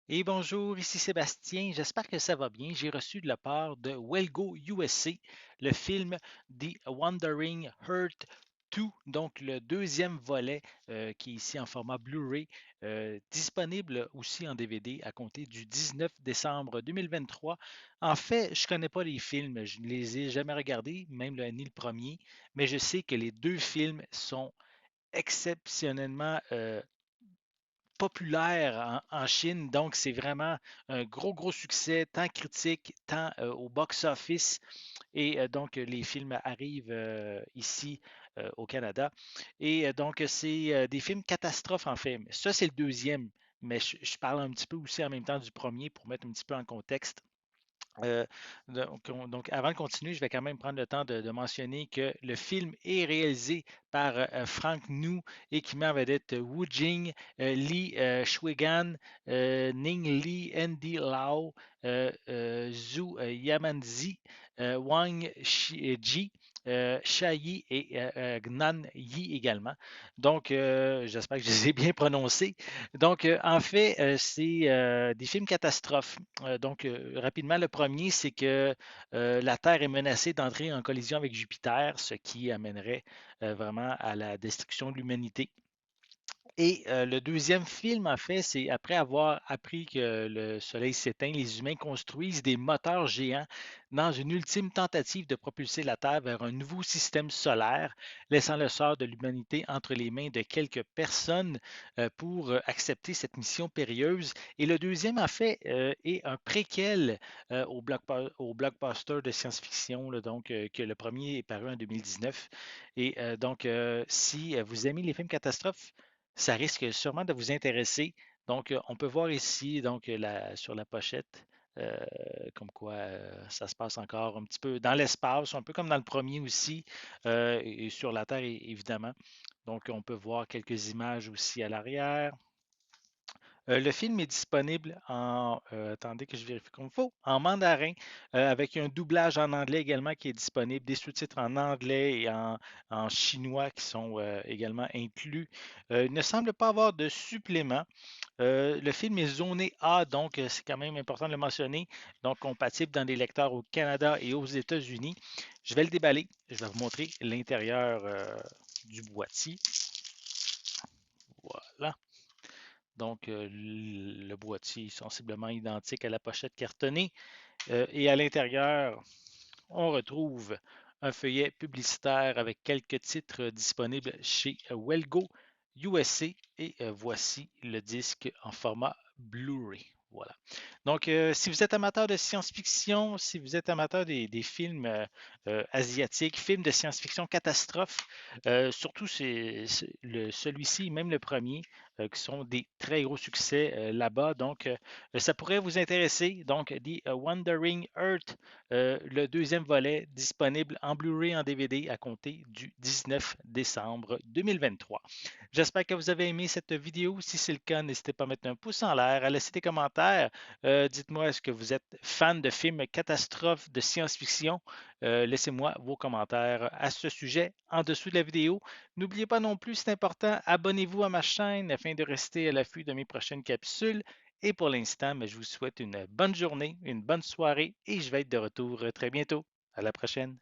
Et bonjour, ici Sébastien. J'espère que ça va bien. J'ai reçu de la part de Wellgo USA le film The Wandering Earth 2, donc le deuxième volet qui est ici en format Blu-ray, disponible aussi en DVD à compter du 19 décembre 2023. En fait, je ne connais pas les films, je ne les ai jamais regardés, même ni le premier, mais je sais que les deux films sont exceptionnellement populaire en Chine, donc c'est vraiment un gros succès, tant critique, tant au box-office. Et donc, les films arrivent ici au Canada. Et donc, c'est des films catastrophes en fait. Ça, c'est le deuxième, mais je parle un petit peu aussi en même temps du premier pour mettre un petit peu en contexte. Euh, donc, avant de continuer, je vais quand même prendre le temps de mentionner que le film est réalisé par Frank Nu et qui met en vedette Wu Jing, Li Shuigan, Ning Li, Andy Lau, Zhu Yamanzi, Wang Ji, Sha Yi et Gnan Yi également. Donc, j'espère que je les ai bien prononcés. Donc, en fait, c'est des films catastrophes. Donc, rapidement, le premier, c'est que la Terre est menacée d'entrer en collision avec Jupiter, ce qui amènerait vraiment à la destruction de l'humanité. Et le deuxième film, en fait, c'est après avoir appris que le Soleil s'éteint, les humains construisent des moteurs géants dans une ultime tentative de propulser la Terre vers un nouveau système solaire, laissant le sort de l'humanité entre les mains de quelques personnes pour accepter cette mission périlleuse. Et le deuxième, en fait, est un préquel au blockbuster de science-fiction, là, donc que le premier est paru en 2019. Et donc, si vous aimez les films catastrophes, ça risque sûrement de vous intéresser. Donc, on peut voir ici, donc, sur la pochette, euh, comme quoi ça se passe encore un petit peu dans l'espace, un peu comme dans le premier aussi, et sur la Terre, évidemment. Donc, on peut voir quelques images aussi à l'arrière. Le film est disponible attendez que je vérifie comme il faut, en mandarin, avec un doublage en anglais également qui est disponible, des sous-titres en anglais et en chinois qui sont également inclus. Il ne semble pas avoir de supplément. Le film est zoné A, donc c'est quand même important de le mentionner, donc compatible dans les lecteurs au Canada et aux États-Unis. Je vais le déballer, je vais vous montrer l'intérieur du boîtier. Voilà. Donc, le boîtier est sensiblement identique à la pochette cartonnée. Et à l'intérieur, on retrouve un feuillet publicitaire avec quelques titres disponibles chez Wellgo USA. Et voici le disque en format Blu-ray. Voilà. Donc, si vous êtes amateur de science-fiction, si vous êtes amateur des films asiatiques, films de science-fiction catastrophes, surtout celui-ci, même le premier, qui sont des très gros succès là-bas. Donc, ça pourrait vous intéresser. Donc, The Wandering Earth, le deuxième volet, disponible en Blu-ray en DVD à compter du 19 décembre 2023. J'espère que vous avez aimé cette vidéo. Si c'est le cas, n'hésitez pas à mettre un pouce en l'air, à laisser des commentaires. Dites-moi, est-ce que vous êtes fan de films catastrophes de science-fiction? Laissez-moi vos commentaires à ce sujet en dessous de la vidéo. N'oubliez pas non plus, c'est important, abonnez-vous à ma chaîne afin de rester à l'affût de mes prochaines capsules. Et pour l'instant, je vous souhaite une bonne journée, une bonne soirée et je vais être de retour très bientôt. À la prochaine.